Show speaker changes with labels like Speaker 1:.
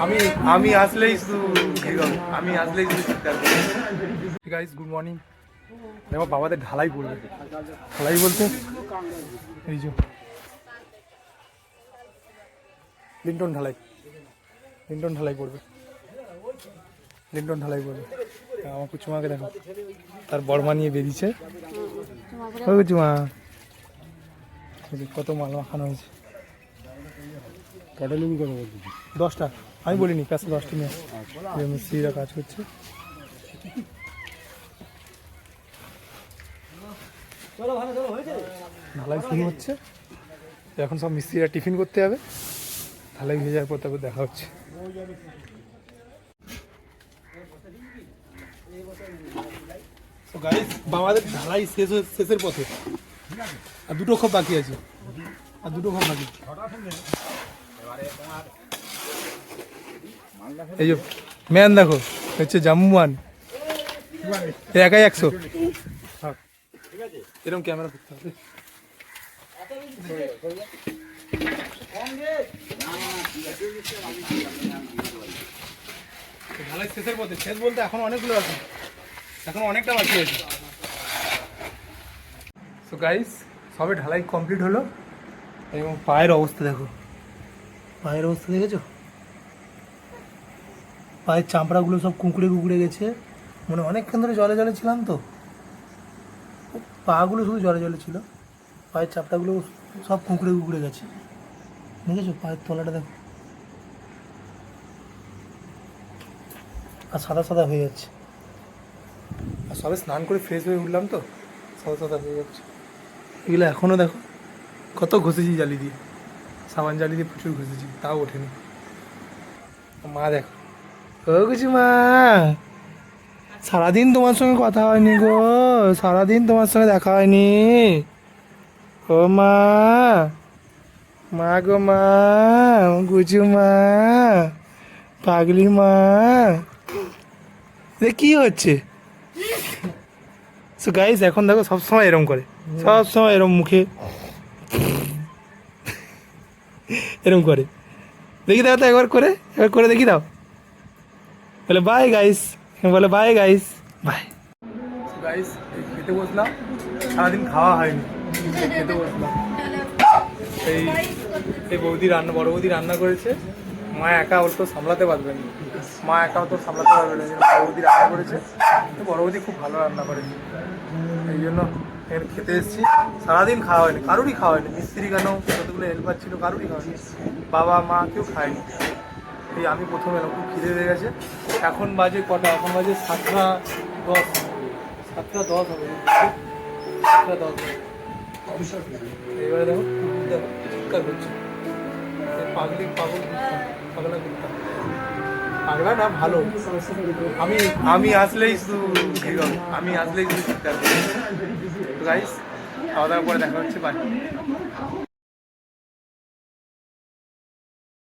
Speaker 1: আমি আমি আসলেই শুধু আমি আসলেই শুধু চিৎকার করি। Guys good morning. দেখো বাবাদের ঢালাই পড়বে। ঢালাই বলতে এই যে লিন্টন ঢালাই, লিন্টন ঢালাই পড়বে, লিন্টন ঢালাই পড়বে। আমার কুচুমাকে দেখো, তার বর্মা নিয়ে বেরিয়েছে। ও কুচুমা কত মাল মাখানো হয়েছে।
Speaker 2: কটা লেবু কথা বলছি?
Speaker 1: 10টা আমি বলিনি, কাছে 10টা নিয়ে মিস্ত্রিরা কাজ করছে। ঢালাই শুরু হচ্ছে, এখন সব মিস্ত্রিরা টিফিন করতে যাবে। ঢালাই হয়ে যাওয়ার পর তারপর দেখা হচ্ছে। বাবাদের ঢালাই শেষের পথে, আর দুটো খোপ বাকি আছে, আর দুটো খোপ বাকি। এই যে ম্যান দেখো, হচ্ছে জাম্মুয়ান, একাই 100। এরকম ক্যামেরা করতে হবে। ঢালাই শেষের পথে, শেষ বলতে এখন অনেকগুলো আছে, এখন অনেকটা বাকি আছে। সো গাইস সবে ঢালাই কমপ্লিট হলো এবং পায়ের অবস্থা দেখো, পায়ের অবস্থা দেখেছো? পায়ের চামড়াগুলো সব কুঁকড়ে কুঁকড়ে গেছে। মানে অনেকক্ষণ ধরে জলে জলে ছিলাম তো, পাগুলো শুধু জলে জলে ছিল, পায়ের চাপড়াগুলো সব কুঁকড়ে কুঁকড়ে গেছে। দেখেছো পায়ের তলাটা দেখো, আর সাদা সাদা হয়ে যাচ্ছে। আর সবে স্নান করে ফ্রেশ হয়ে উঠলাম তো, সাদা সাদা হয়ে যাচ্ছে। এগুলো এখনও দেখো কত ঘষেছি জালি দিয়ে, সাবান জালি দিয়ে প্রচুর ঘষেছি, তাও ওঠেনি। মা দেখো, ও কিছু মা, সারাদিন তোমার সঙ্গে কথা হয়নি গো, সারাদিন তোমার সঙ্গে দেখা হয়নি। ও মা, মা গো মা, গুজু মা, পাগলি মা, কি হচ্ছে? সো গাইস এখন দেখো সবসময় এরম করে, সবসময় এরম মুখে এরম করে। দেখি দাও তো একবার করে দেখি দাও। বলে বাই গাইস, বলে বাই গাইস, বাই গাইস। খেতে বসলাম, সারাদিন খাওয়া হয়নি, খেতে বসলাম। এই বৌদি রান্না, বড় বৌদি রান্না করেছে। মা একা ওর তো সামলাতে পারবেন না, মা একা তো সামলাতে পারবে না, বড় বৌদি রান্না করেছে। বড় বৌদি খুব ভালো রান্না করেছে, এই জন্য এখানে খেতে এসেছি। সারাদিন খাওয়া হয়নি, কারোরই খাওয়া হয়নি। মিস্ত্রি কেন, যতগুলো হেল্পার ছিল কারোরই খাওয়া হয়নি, বাবা মা কেউ খায়নি। এই আমি প্রথম এলাম, খুব খিদে হয়ে গেছে। এখন বাজে কটা? এখন বাজে 7:10, 7:10 হবে, 7:10 হবে। এবারে দেখো চিৎকার করছে, পাগলা কুত্তা, পাগলা না ভালো। আমি আসলেই শুধু আমি আসলেই শুধু চিৎকার করি। গাইস খাওয়া দাওয়ার পরে দেখা হচ্ছে, বাই।